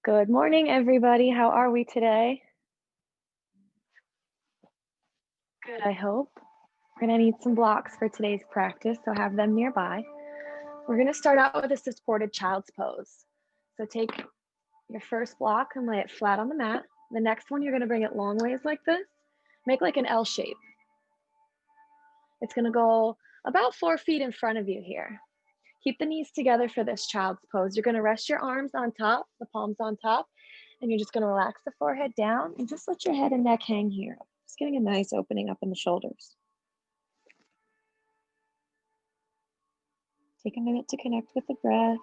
Good morning, everybody. How are we today? Good, I hope. We're gonna need some blocks for today's practice, so have them nearby. We're gonna start out with a supported child's pose. So take your first block and lay it flat on the mat. The next one, you're gonna bring it long ways like this. Make like an L shape. It's gonna go about 4 feet in front of you here. Keep the knees together for this child's pose. You're gonna rest your arms on top, the palms on top, and you're just gonna relax the forehead down and just let your head and neck hang here. Just getting a nice opening up in the shoulders. Take a minute to connect with the breath.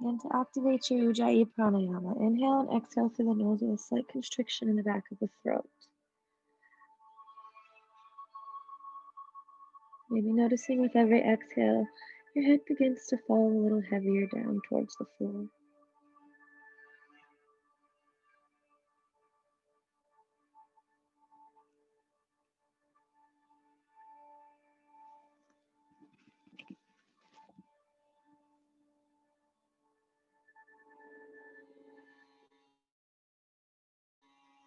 And to activate your Ujjayi Pranayama, inhale and exhale through the nose with a slight constriction in the back of the throat. Maybe noticing with every exhale, your head begins to fall a little heavier down towards the floor.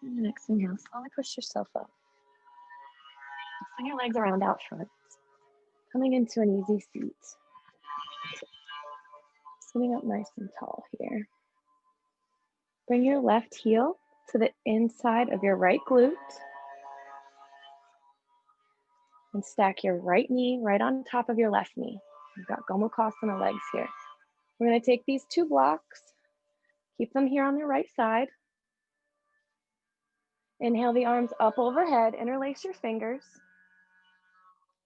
And then exhale, slowly push yourself up. Swing your legs around out front. Coming into an easy seat. Sitting up nice and tall here. Bring your left heel to the inside of your right glute. And stack your right knee right on top of your left knee. You've got Gomukhasana legs here. We're gonna take these 2 blocks, keep them here on the right side. Inhale the arms up overhead, interlace your fingers,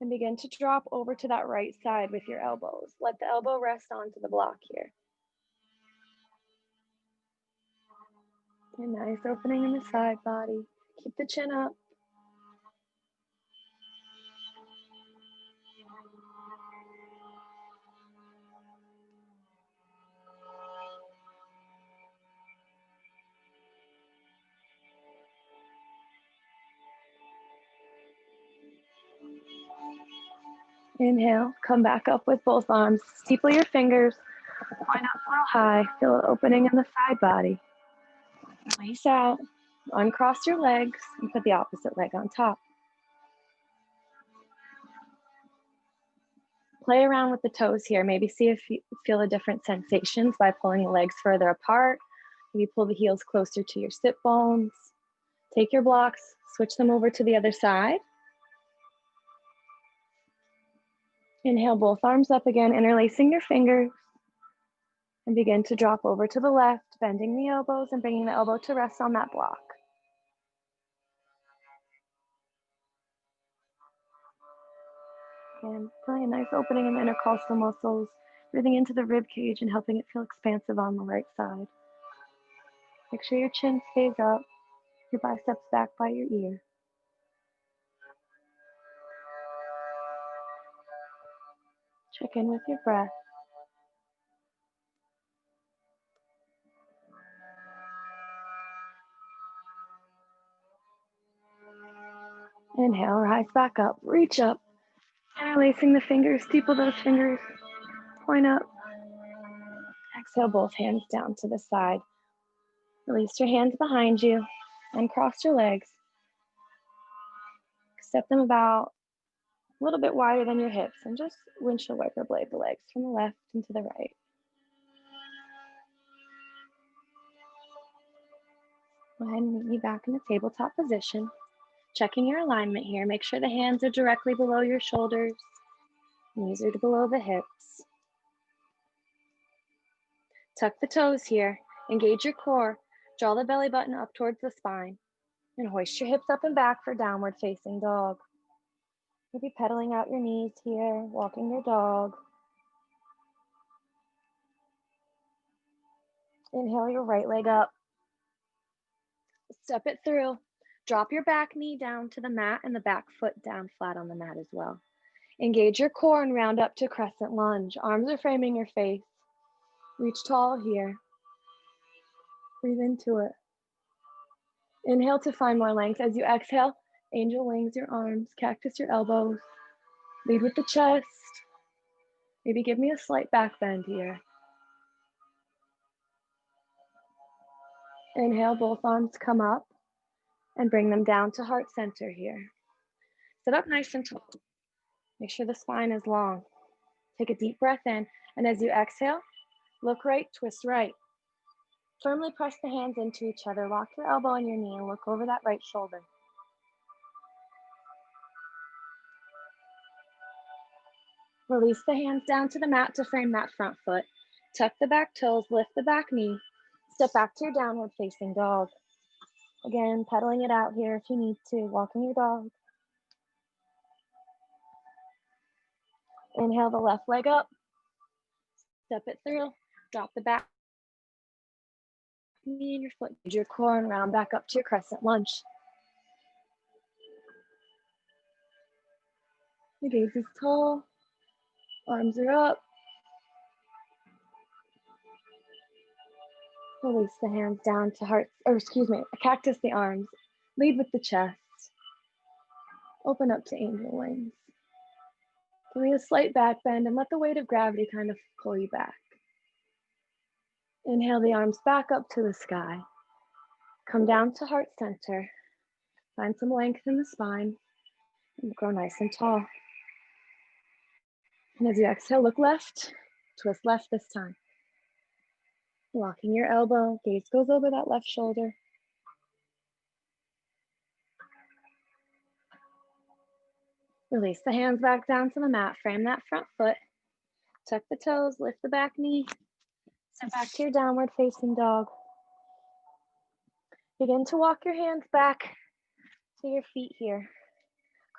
and begin to drop over to that right side with your elbows. Let the elbow rest onto the block here. A nice opening in the side body. Keep the chin up. Inhale, come back up with both arms. Steeple your fingers, point up a little high. Feel an opening in the side body. Release out, uncross your legs, and put the opposite leg on top. Play around with the toes here. Maybe see if you feel the different sensations by pulling the legs further apart. Maybe pull the heels closer to your sit bones. Take your blocks, switch them over to the other side. Inhale, both arms up again, interlacing your fingers. And begin to drop over to the left, bending the elbows and bringing the elbow to rest on that block. And feeling a nice opening in the intercostal muscles, breathing into the rib cage and helping it feel expansive on the right side. Make sure your chin stays up, your biceps back by your ear. Check in with your breath. Inhale, rise back up, reach up, interlacing the fingers, steeple those fingers, point up. Exhale, both hands down to the side. Release your hands behind you and cross your legs. Step them about a little bit wider than your hips and just windshield wiper blade the legs from the left and to the right. Go ahead and meet me back in the tabletop position. Checking your alignment here. Make sure the hands are directly below your shoulders. Knees are below the hips. Tuck the toes here. Engage your core. Draw the belly button up towards the spine. And hoist your hips up and back for downward facing dog. Maybe pedaling out your knees here, walking your dog. Inhale your right leg up. Step it through. Drop your back knee down to the mat and the back foot down flat on the mat as well. Engage your core and round up to crescent lunge. Arms are framing your face. Reach tall here. Breathe into it. Inhale to find more length. As you exhale, angel wings your arms, cactus your elbows. Lead with the chest. Maybe give me a slight back bend here. Inhale, both arms come up and bring them down to heart center here. Sit up nice and tall. Make sure the spine is long. Take a deep breath in, and as you exhale, look right, twist right. Firmly press the hands into each other. Lock your elbow and your knee and look over that right shoulder. Release the hands down to the mat to frame that front foot. Tuck the back toes, lift the back knee. Step back to your downward facing dog. Again, pedaling it out here if you need to, walking your dog. Inhale the left leg up. Step it through. Drop the back knee and your foot. Use your core and round back up to your crescent lunge. The gaze is tall. Arms are up. Release the hands down to heart, cactus the arms. Lead with the chest. Open up to angel wings. Give me a slight back bend and let the weight of gravity kind of pull you back. Inhale the arms back up to the sky. Come down to heart center. Find some length in the spine and grow nice and tall. And as you exhale, look left, twist left this time. Locking your elbow, gaze goes over that left shoulder. Release the hands back down to the mat, frame that front foot. Tuck the toes, lift the back knee. Step back to your downward facing dog. Begin to walk your hands back to your feet here.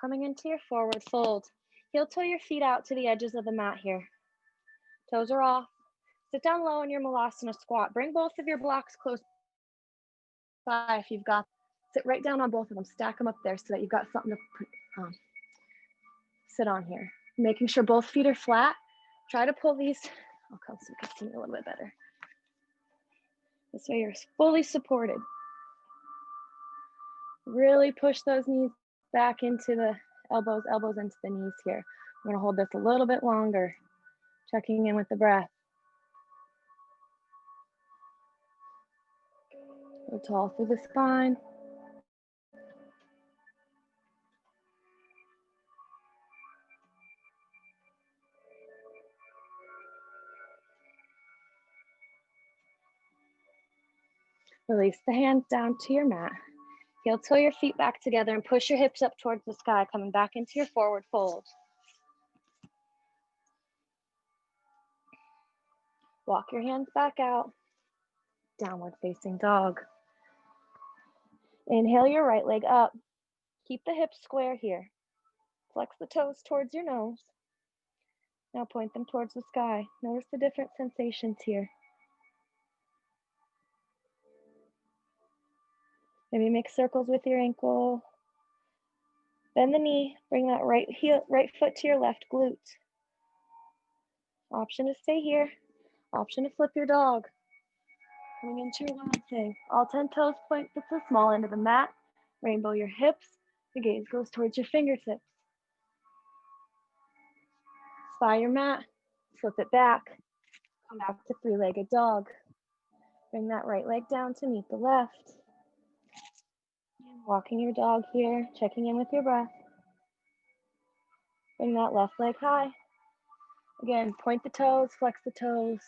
Coming into your forward fold. Heel toe your feet out to the edges of the mat here. Toes are off. Sit down low in your Malasana squat. Bring both of your blocks close by if you've got. Sit right down on both of them. Stack them up there so that you've got something to sit on here. Making sure both feet are flat. Try to pull these. I'll come so you can see me a little bit better. This way you're fully supported. Really push those knees back into the elbows into the knees here. I'm gonna hold this a little bit longer. Checking in with the breath. Go tall through the spine. Release the hands down to your mat. Heel toe your feet back together and push your hips up towards the sky, coming back into your forward fold. Walk your hands back out. Downward facing dog. Inhale your right leg up. Keep the hips square here. Flex the toes towards your nose. Now point them towards the sky. Notice the different sensations here. Maybe make circles with your ankle. Bend the knee. Bring that right foot to your left glute. Option to stay here. Option to flip your dog. Coming into your wild thing. All 10 toes point to the small end of the mat. Rainbow your hips. The gaze goes towards your fingertips. Spy your mat. Flip it back. Come back to three-legged dog. Bring that right leg down to meet the left. Walking your dog here, checking in with your breath. Bring that left leg high. Again, point the toes, flex the toes.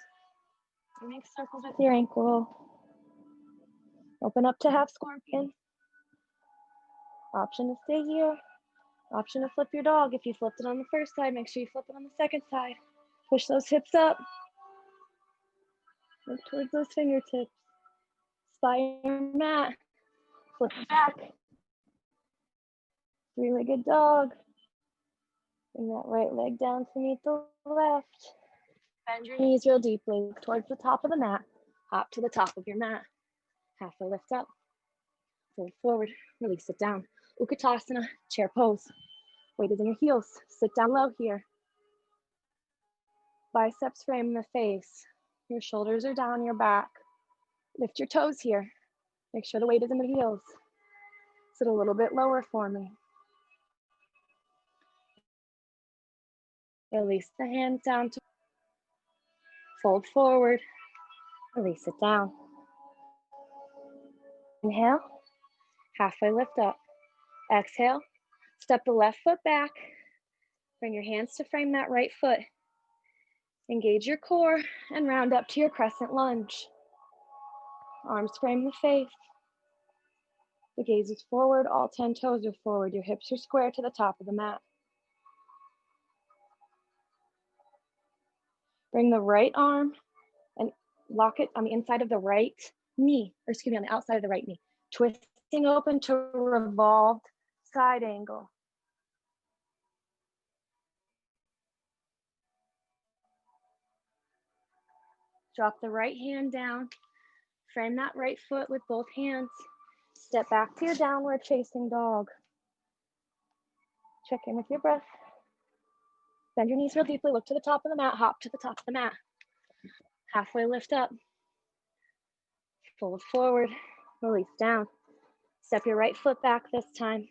Make circles with your ankle. Open up to half scorpion. Option to stay here. Option to flip your dog. If you flipped it on the first side, make sure you flip it on the second side. Push those hips up. Look towards those fingertips. Spy your mat. Flip it back. Three-legged dog. Bring that right leg down to meet the left. Bend your knees real deeply. Look towards the top of the mat. Hop to the top of your mat. Halfway lift up. Fold forward. Release it down. Utkatasana, chair pose. Weight is in your heels. Sit down low here. Biceps frame the face. Your shoulders are down your back. Lift your toes here. Make sure the weight is in the heels. Sit a little bit lower for me. Release the hands down to fold forward. Release it down. Inhale, halfway lift up. Exhale, step the left foot back. Bring your hands to frame that right foot. Engage your core and round up to your crescent lunge. Arms frame the face. The gaze is forward, all 10 toes are forward. Your hips are square to the top of the mat. Bring the right arm and lock it on the inside of the right knee, or excuse me, on the outside of the right knee. Twisting open to revolved side angle. Drop the right hand down. Frame that right foot with both hands. Step back to your downward facing dog. Check in with your breath. Bend your knees real deeply. Look to the top of the mat. Hop to the top of the mat. Halfway lift up. Fold forward. Release down. Step your right foot back this time.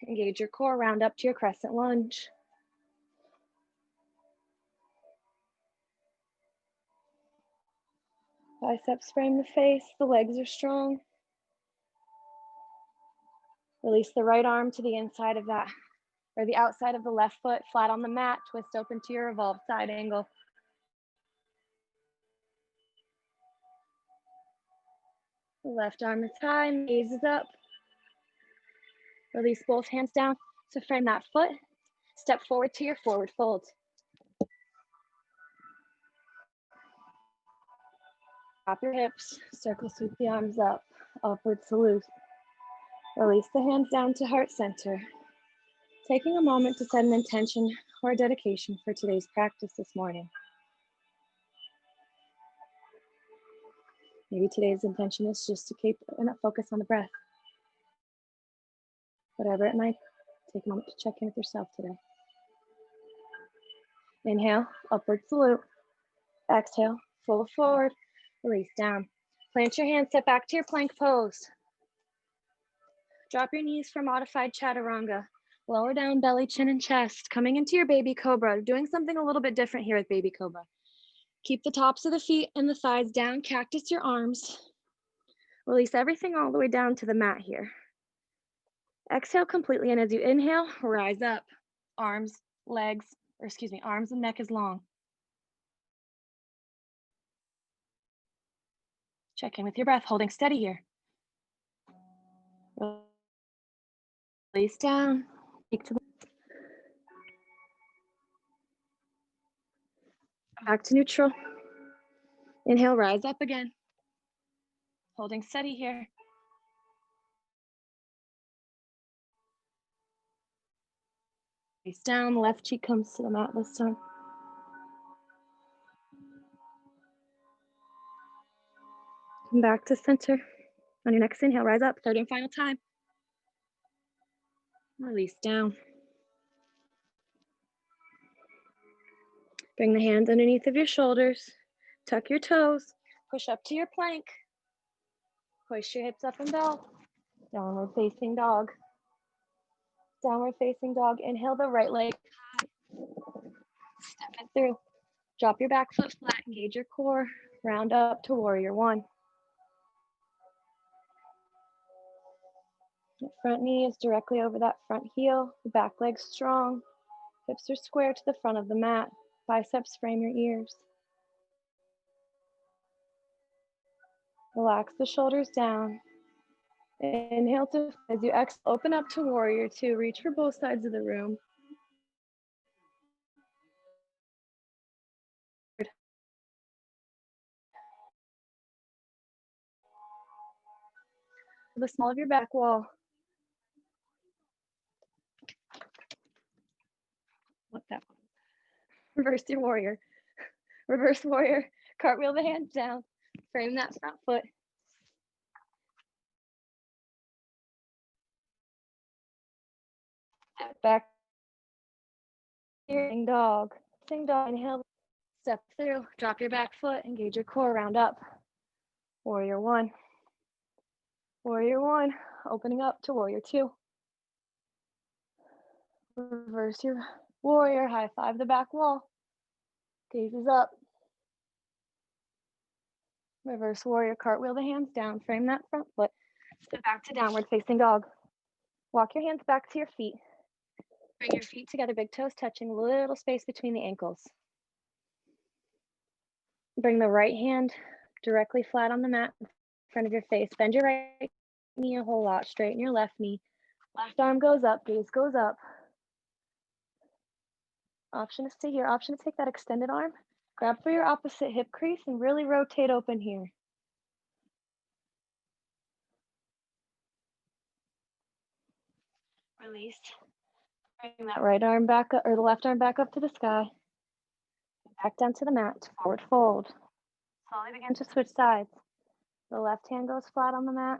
Engage your core. Round up to your crescent lunge. Biceps frame the face. The legs are strong. Release the right arm to the inside of that, or the outside of the left foot, flat on the mat. Twist open to your revolved side angle. The left arm is high, gaze is up. Release both hands down to frame that foot. Step forward to your forward fold. Drop your hips, circle sweep the arms up, upward salute. Release the hands down to heart center. Taking a moment to set an intention or a dedication for today's practice this morning. Maybe today's intention is just to keep a focus on the breath. Whatever it might, take a moment to check in with yourself today. Inhale, upward salute. Exhale, fold forward, release down. Plant your hands, step back to your plank pose. Drop your knees for modified chaturanga. Lower down belly, chin, and chest. Coming into your baby cobra. Doing something a little bit different here with baby cobra. Keep the tops of the feet and the thighs down. Cactus your arms. Release everything all the way down to the mat here. Exhale completely, and as you inhale, rise up. Arms, legs, or excuse me, arms and neck is long. Check in with your breath, holding steady here. Release down. Back to neutral. Inhale, rise up again. Holding steady here. Face down, left cheek comes to the mat this time. Come back to center. On your next inhale, rise up, third and final time. Release down. Bring the hands underneath of your shoulders. Tuck your toes. Push up to your plank. Push your hips up and down. Downward facing dog. Downward facing dog. Inhale the right leg high. Step it through. Drop your back foot flat. Engage your core. Round up to warrior one. The front knee is directly over that front heel. The back leg's strong. Hips are square to the front of the mat. Biceps frame your ears. Relax the shoulders down. Inhale to, as you exhale, open up to warrior two. Reach for both sides of the room. The small of your back wall. What that was. Reverse your warrior. Reverse warrior. Cartwheel the hands down. Frame that front foot. Step back. Sing dog. Sing dog. Inhale. Step through. Drop your back foot. Engage your core. Round up. Warrior one. Warrior one. Opening up to warrior two. Reverse your warrior. High five the back wall. Gazes up. Reverse warrior. Cartwheel the hands down. Frame that front foot. Step back to downward facing dog. Walk your hands back to your feet. Bring your feet together, big toes touching, little space between the ankles. Bring the right hand directly flat on the mat in front of your face. Bend your right knee a whole lot. Straighten your left knee. Left arm goes up, gaze goes up. Option to stay here. Option to take that extended arm. Grab for your opposite hip crease and really rotate open here. Release. Bring that right arm back up, or the left arm back up to the sky. Back down to the mat, forward fold. Slowly begin to switch sides. The left hand goes flat on the mat.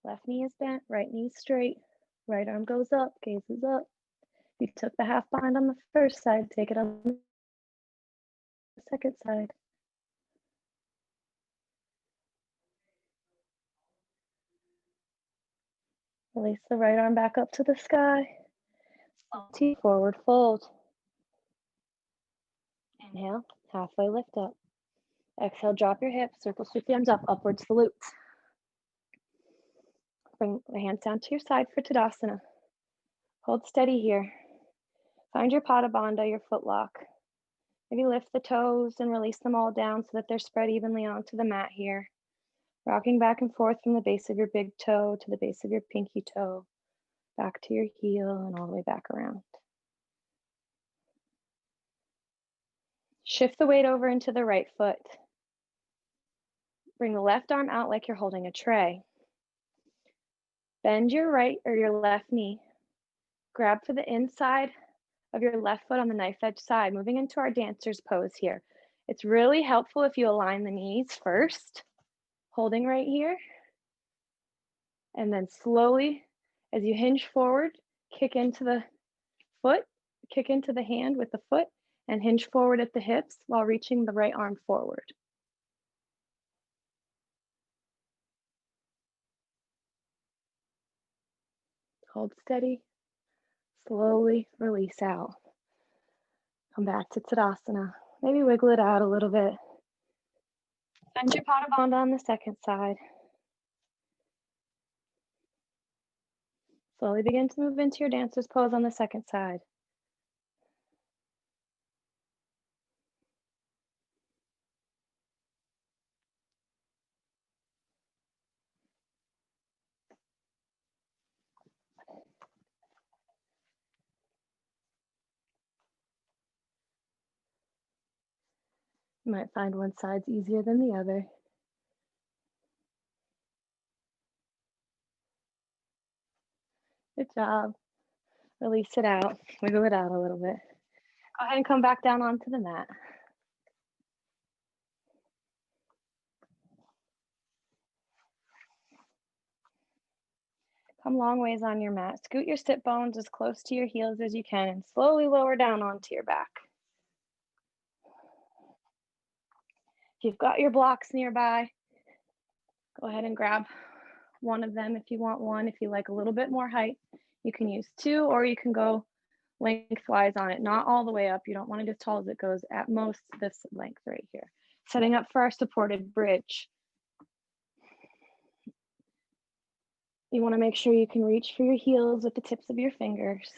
Left knee is bent, right knee straight. Right arm goes up, gaze is up. You took the half bind on the first side, take it on the second side. Release the right arm back up to the sky. T forward fold. Inhale, halfway lift up. Exhale, drop your hips, circle sweep the arms up, upward salute. Bring the hands down to your side for Tadasana. Hold steady here. Find your Pada Bandha, your foot lock. Maybe lift the toes and release them all down so that they're spread evenly onto the mat here. Rocking back and forth from the base of your big toe to the base of your pinky toe, back to your heel and all the way back around. Shift the weight over into the right foot. Bring the left arm out like you're holding a tray. Bend your right or your left knee. Grab for the inside of your left foot on the knife edge side, moving into our dancer's pose here. It's really helpful if you align the knees first, holding right here. And then slowly, as you hinge forward, kick into the foot, kick into the hand with the foot, and hinge forward at the hips while reaching the right arm forward. Hold steady, slowly release out. Come back to Tadasana. Maybe wiggle it out a little bit. Bend your Pada Bandha on the second side. Slowly begin to move into your dancer's pose on the second side. You might find one side's easier than the other. Good job. Release it out, wiggle it out a little bit. Go ahead and come back down onto the mat. Come long ways on your mat. Scoot your sit bones as close to your heels as you can and slowly lower down onto your back. If you've got your blocks nearby, go ahead and grab one of them if you want one. If you like a little bit more height, you can use two, or you can go lengthwise on it, not all the way up. You don't want it as tall as it goes, at most this length right here. Setting up for our supported bridge. You want to make sure you can reach for your heels with the tips of your fingers.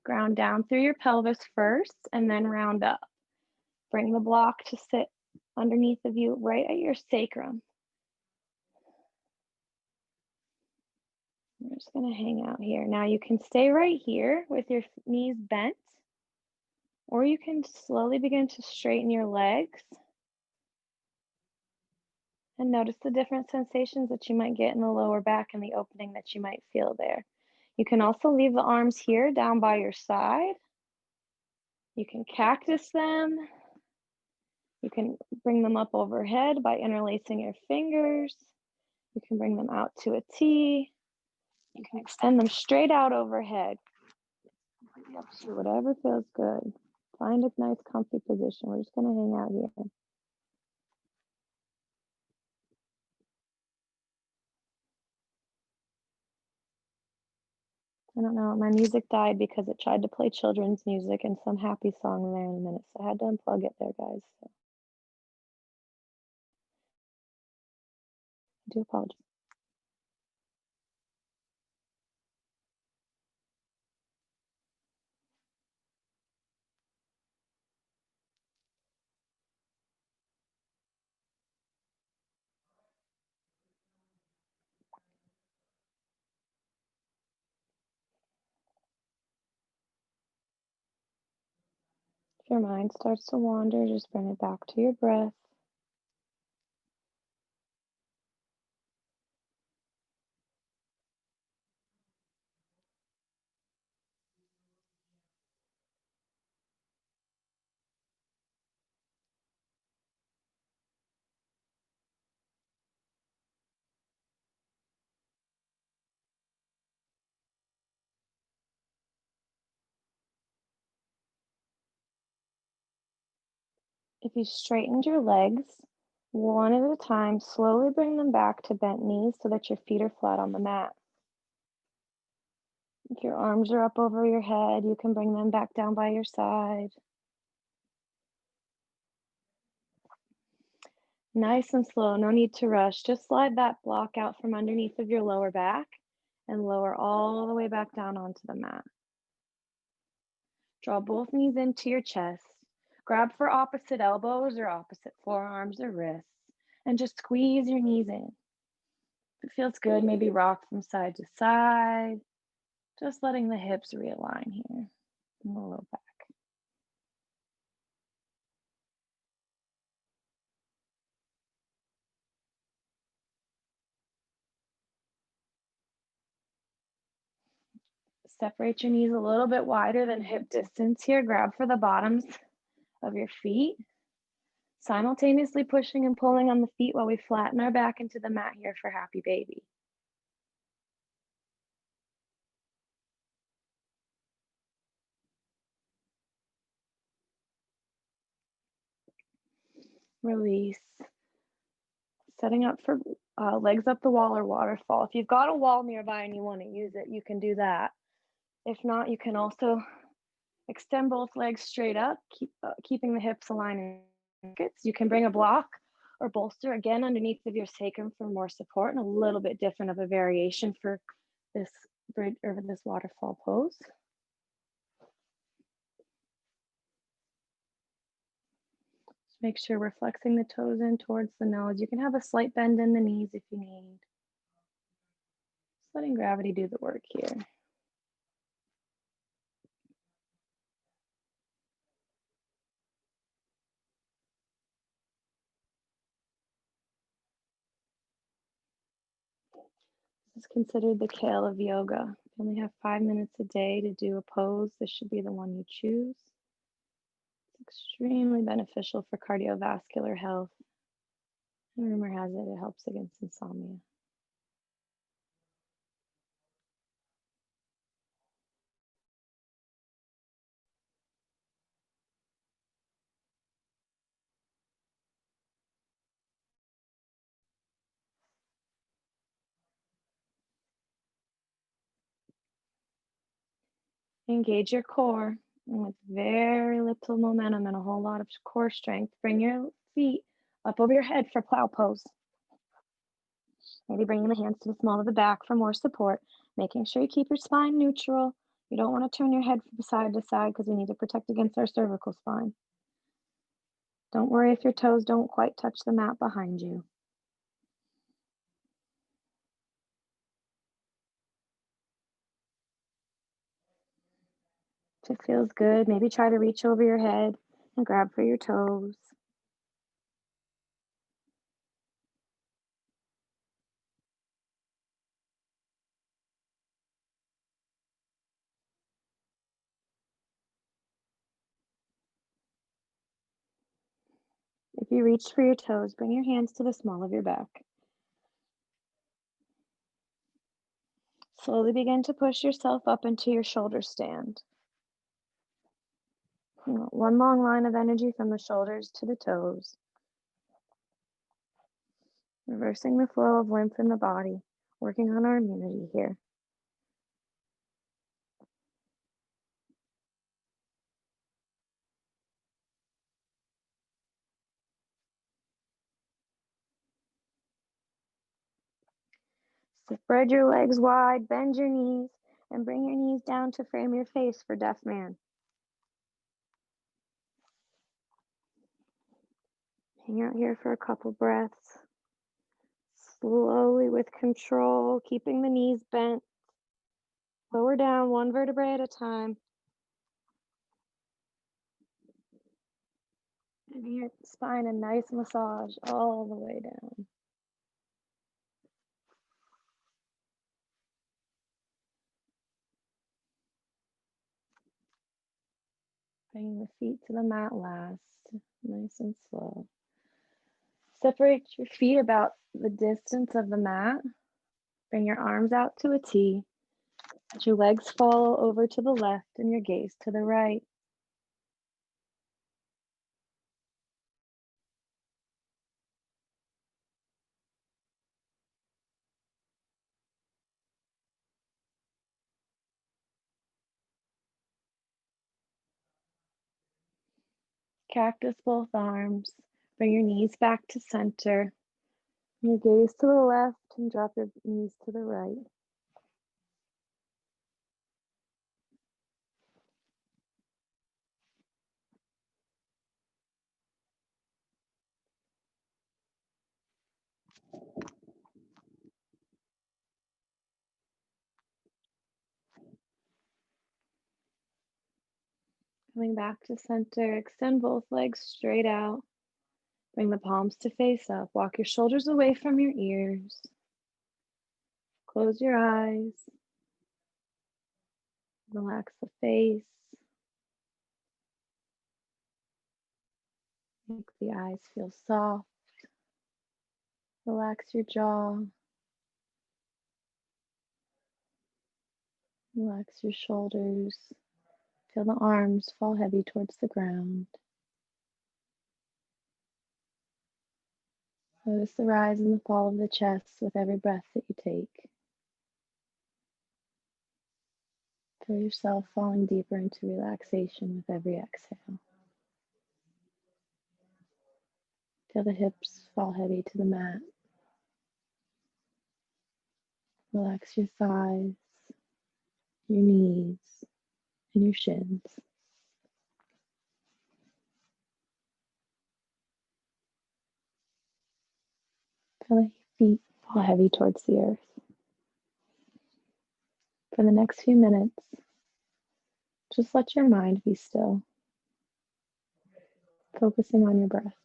Ground down through your pelvis first and then round up. Bring the block to sit underneath of you, right at your sacrum. I'm just going to hang out here. Now you can stay right here with your knees bent, or you can slowly begin to straighten your legs and notice the different sensations that you might get in the lower back and the opening that you might feel there. You can also leave the arms here down by your side. You can cactus them. You can bring them up overhead by interlacing your fingers. You can bring them out to a T. You can extend them straight out overhead. Completely up to you, whatever feels good. Find a nice comfy position. We're just gonna hang out here. I don't know, my music died because it tried to play children's music and some happy song there in a minute, so I had to unplug it there, guys. So I do apologize. If your mind starts to wander, just bring it back to your breath. If you straightened your legs, one at a time, slowly bring them back to bent knees so that your feet are flat on the mat. If your arms are up over your head, you can bring them back down by your side. Nice and slow, no need to rush. Just slide that block out from underneath of your lower back and lower all the way back down onto the mat. Draw both knees into your chest. Grab for opposite elbows or opposite forearms or wrists and just squeeze your knees in. If it feels good, maybe rock from side to side. Just letting the hips realign here and the low back. Separate your knees a little bit wider than hip distance here. Grab for the bottoms of your feet. Simultaneously pushing and pulling on the feet while we flatten our back into the mat here for happy baby. Release. Setting up for legs up the wall or waterfall. If you've got a wall nearby and you want to use it, you can do that. If not, you can also extend both legs straight up, keeping the hips aligned. You can bring a block or bolster again underneath of your sacrum for more support and a little bit different of a variation for this bridge or this waterfall pose. Just make sure we're flexing the toes in towards the nose. You can have a slight bend in the knees if you need. Just letting gravity do the work here. This is considered the kale of yoga. You only have 5 minutes a day to do a pose. This should be the one you choose. It's extremely beneficial for cardiovascular health. And rumor has it, it helps against insomnia. Engage your core, and with very little momentum and a whole lot of core strength, bring your feet up over your head for plow pose. Maybe bringing the hands to the small of the back for more support, making sure you keep your spine neutral. You don't want to turn your head from side to side because we need to protect against our cervical spine. Don't worry if your toes don't quite touch the mat behind you. If it feels good, maybe try to reach over your head and grab for your toes. If you reach for your toes, bring your hands to the small of your back. Slowly begin to push yourself up into your shoulder stand. One long line of energy from the shoulders to the toes, reversing the flow of lymph in the body, working on our immunity here. Spread your legs wide, bend your knees, and bring your knees down to frame your face for Deaf Man. Hang out here for a couple breaths. Slowly with control, keeping the knees bent. Lower down one vertebrae at a time. Giving your spine a nice massage all the way down. Bringing the feet to the mat last, nice and slow. Separate your feet about the distance of the mat. Bring your arms out to a T. Let your legs fall over to the left and your gaze to the right. Cactus both arms. Bring your knees back to center. Your gaze to the left and drop your knees to the right. Coming back to center, extend both legs straight out. Bring the palms to face up. Walk your shoulders away from your ears. Close your eyes. Relax the face. Make the eyes feel soft. Relax your jaw. Relax your shoulders. Feel the arms fall heavy towards the ground. Notice the rise and the fall of the chest with every breath that you take. Feel yourself falling deeper into relaxation with every exhale. Feel the hips fall heavy to the mat. Relax your thighs, your knees, and your shins. Feel the feet fall heavy towards the earth. For the next few minutes, just let your mind be still, focusing on your breath.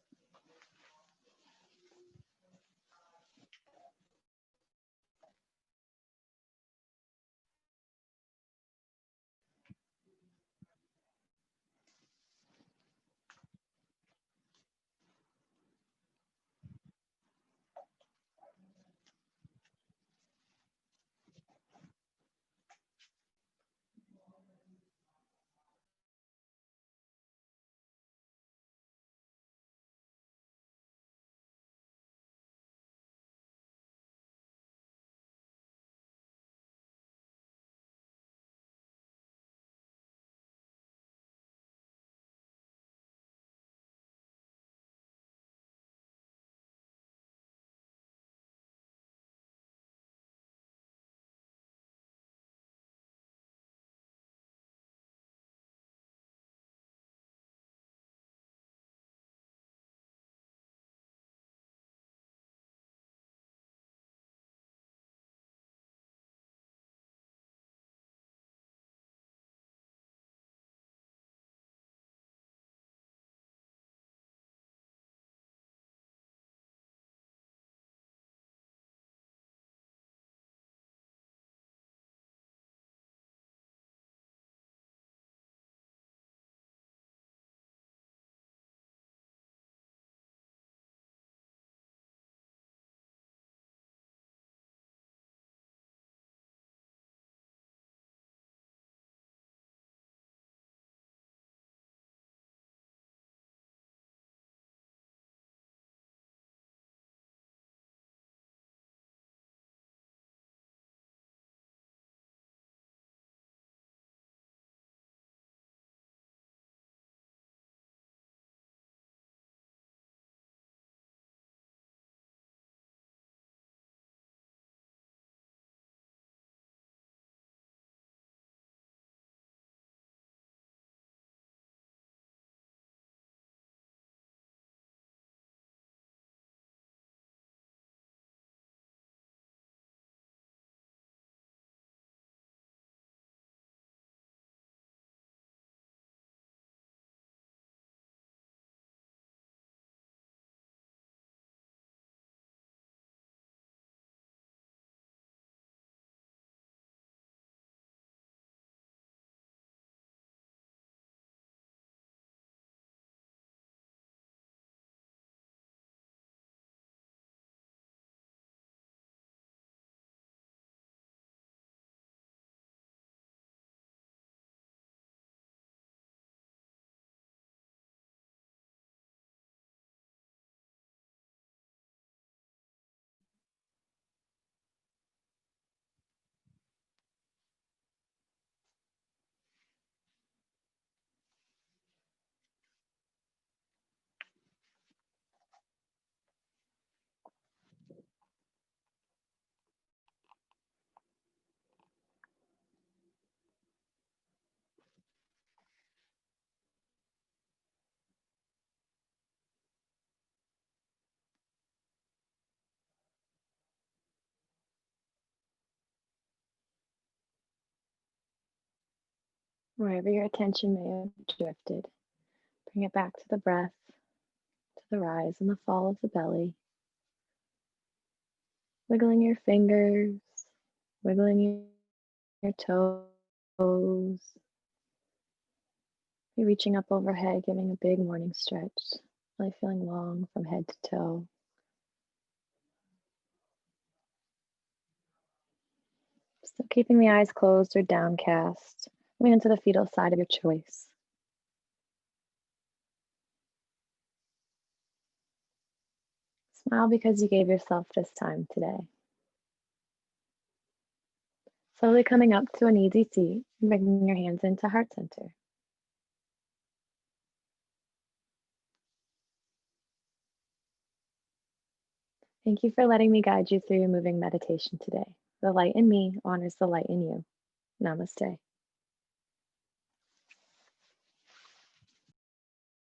Wherever your attention may have drifted, bring it back to the breath, to the rise and the fall of the belly. Wiggling your fingers, wiggling your toes. You're reaching up overhead, giving a big morning stretch, really feeling long from head to toe. Still keeping the eyes closed or downcast, moving into the fetal side of your choice. Smile because you gave yourself this time today. Slowly coming up to an easy seat and bringing your hands into heart center. Thank you for letting me guide you through your moving meditation today. The light in me honors the light in you. Namaste.